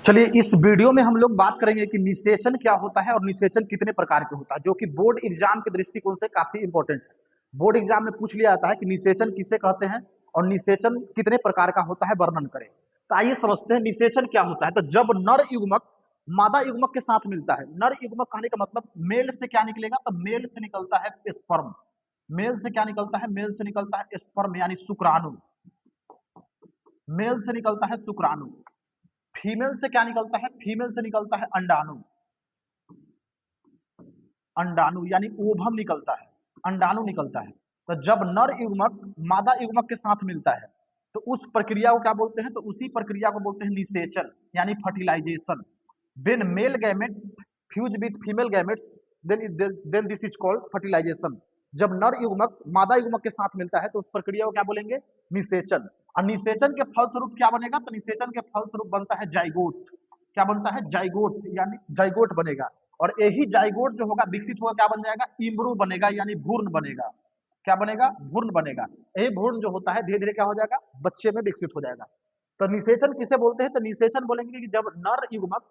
चलिए इस वीडियो में हम लोग बात करेंगे कि निषेचन क्या होता है और निषेचन कितने प्रकार के होता है, जो कि बोर्ड एग्जाम के दृष्टिकोण से काफी इंपॉर्टेंट है। बोर्ड एग्जाम में पूछ लिया जाता है कि निषेचन किसे कहते हैं और निषेचन कितने प्रकार का होता है, वर्णन करें। तो आइए समझते हैं निषेचन क्या होता है। तो जब नर युग्मक मादा युग्मक के साथ मिलता है, नर युग्मक कहने का मतलब मेल से क्या निकलेगा, तो मेल से निकलता है स्पर्म। मेल से क्या निकलता है, मेल से निकलता है स्पर्म यानी शुक्राणु। मेल से निकलता है शुक्राणु। फीमेल से क्या निकलता है, फीमेल से निकलता है अंडाणु। अंडाणु यानी ओभम निकलता है, अंडाणु निकलता है। तो जब नर युग्मक मादा युग्मक के साथ मिलता है तो उस प्रक्रिया को क्या बोलते हैं, तो उसी प्रक्रिया को बोलते हैं निषेचन यानी fertilisation. When male gamete fuse with female gametes then this is called fertilisation. जब नर युग्मक मादा युग्मक के साथ मिलता है तो उस प्रक्रिया को क्या बोलेंगे, निषेचन। और निषेचन के फलस्वरूप क्या बनेगा, तो निषेचन के फलस्वरूप बनता है जाइगोट। क्या बनता है, जाइगोट यानी जाइगोट बनेगा। और यही जाइगोट जो होगा विकसित होगा क्या बन जाएगा, इम्ब्रू बनेगा यानी भ्रूण बनेगा। क्या बनेगा, भ्रूण बनेगा। यही भ्रूण जो होता है धीरे धीरे क्या हो जाएगा, बच्चे में विकसित हो जाएगा। तो निषेचन किसे बोलते हैं, तो निषेचन बोलेंगे कि जब नर युग्मक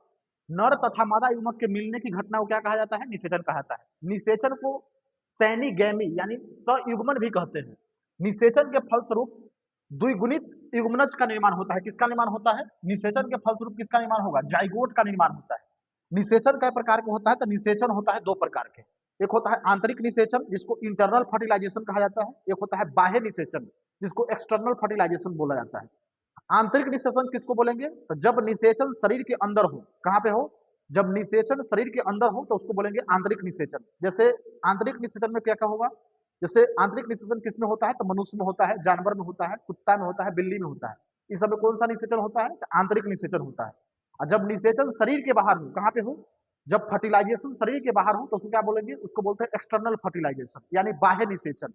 नर तथा मादा युग्मक के मिलने की घटना को क्या कहा जाता है, निषेचन कहा जाता है। निषेचन को सैनिगैमी यानी सयुग्मन भी कहते हैं। निषेचन के फलस्वरूप द्विगुणित युग्मनज का निर्माण होता है। किसका निर्माण होता है, निषेचन के फलस्वरूप किसका निर्माण होगा, जाइगोट का निर्माण होता है। निषेचन कई प्रकार के होता है, तो निषेचन होता है दो प्रकार के। एक होता है आंतरिक निषेचन जिसको इंटरनल फर्टिलाइजेशन कहा जाता है, एक होता है बाह्य निषेचन जिसको एक्सटर्नल फर्टिलाइजेशन बोला जाता है। आंतरिक निषेचन किसको बोलेंगे, तो जब निषेचन शरीर के अंदर हो। कहां पे हो, जब निषेचन शरीर के अंदर हो तो उसको बोलेंगे आंतरिक निषेचन। जैसे आंतरिक निषेचन में क्या क्या होगा, जैसे आंतरिक निषेचन किसमें होता है, तो मनुष्य में होता है, जानवर में होता है, कुत्ता में होता है, बिल्ली में होता है। इस सब में कौन सा निषेचन होता है, तो आंतरिक निषेचन होता है। और जब निषेचन शरीर के बाहर हो, कहां पे हो, जब फर्टिलाइजेशन शरीर के बाहर हो तो उसको क्या बोलेंगे, उसको बोलते हैं एक्सटर्नल फर्टिलाइजेशन यानी बाह्य निषेचन।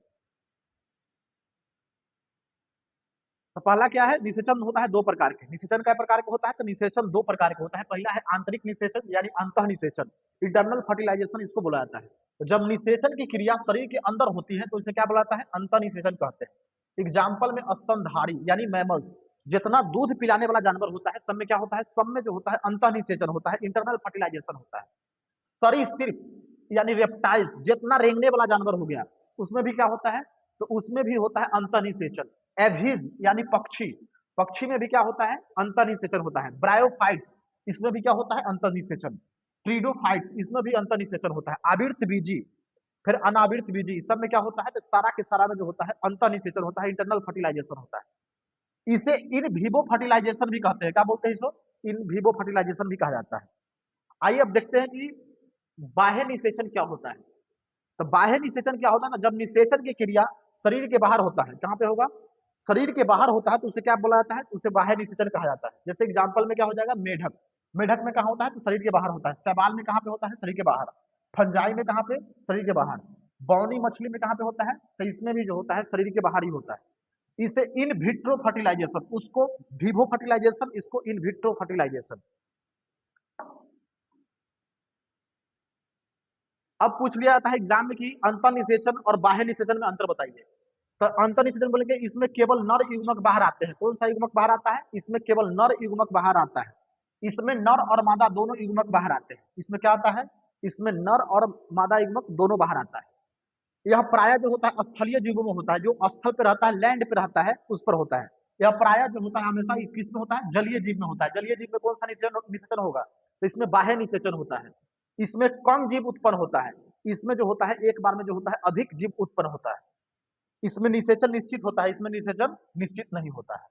तो पहला क्या है, निषेचन होता है दो प्रकार के। निषेचन कई प्रकार का होता है, तो निषेचन दो प्रकार का होता है। पहला है आंतरिक निषेचन यानी अंतः निषेचन, इंटरनल फर्टिलाइजेशन इसको बोला जाता है। तो जब निषेचन की क्रिया शरीर के अंदर होती है तो इसे क्या बोला जाता है, अंतः निषेचन कहते हैं। एग्जाम्पल में स्तनधारी यानी मैमल्स, जितना दूध पिलाने वाला जानवर होता है सब में क्या होता है, सब में जो होता है अंतः निषेचन होता है, इंटरनल फर्टिलाइजेशन होता है। सरीसृप यानी रेप्टाइल्स, जितना रेंगने वाला जानवर हो गया उसमें भी क्या होता है, तो उसमें भी होता है अंतःनिषेचन। एविज यानी पक्षी, पक्षी में भी क्या होता है, अंतःनिषेचन होता है। ब्रायोफाइट्स, इसमें भी क्या होता है, अंतःनिषेचन। ट्रीडोफाइट्स, इसमें भी अंतःनिषेचन होता है। आवृत बीजी, फिर अनावृत बीजी, सब में क्या होता है, तो सारा के सारा में जो होता है अंतःनिषेचन होता है, इंटरनल फर्टिलाइजेशन होता है। इसे इन विवो फर्टिलाइजेशन भी कहते हैं। क्या बोलते हैं इसको, इन विवो फर्टिलाइजेशन भी कहा जाता है। आइए अब देखते हैं कि बाह्य निषेचन क्या होता है। तो बाह्य निषेचन क्या होता है ना, जब निषेचन की क्रिया शरीर के बाहर होता है, कहां पे होगा, शरीर के बाहर होता है तो उसे क्या बोला जाता है, उसे बाह्य निषेचन कहा जाता है। जैसे एग्जांपल में क्या हो जाएगा, मेढक, मेढक में कहा होता है, तो शरीर के बाहर होता है। शैवाल में कहां पे होता है, शरीर के बाहर। फंजाई में कहां पे, शरीर के बाहर। बौनी मछली में कहां पे होता है, तो इसमें भी जो होता है शरीर के बाहर ही होता है। इसे इन विट्रो फर्टिलाइजेशन, उसको विवो फर्टिलाइजेशन, इसको इन विट्रो फर्टिलाइजेशन। अब पूछ लिया जाता है एग्जाम में कि अंतर निषेचन और बाह्य निषेचन में अंतर बताइए। तो अंतर निषेचन बोलेंगे इसमें केवल नर युग्मक बाहर आते हैं। कौन सा युग्मक बाहर आता है, इसमें केवल नर युग्मक बाहर आता है। इसमें नर और मादा दोनों युग्मक बाहर आते हैं। इसमें क्या आता है, इसमें नर और मादा युग्मक दोनों बाहर आता है। यह प्राय जो होता है स्थलीय जीवों में होता है, जो स्थल पे रहता है, लैंड पे रहता है, उस पर होता है। यह प्राय जो होता है हमेशा किस में होता है, जलीय जीव में होता है। जलीय जीव में कौन सा निषेचन निषेचन होगा, तो इसमें बाह्य निषेचन होता है। इसमें कम जीव उत्पन्न होता है। इसमें जो होता है एक बार में जो होता है अधिक जीव उत्पन्न होता है। इसमें निषेचन निश्चित होता है, इसमें निषेचन निश्चित नहीं होता है।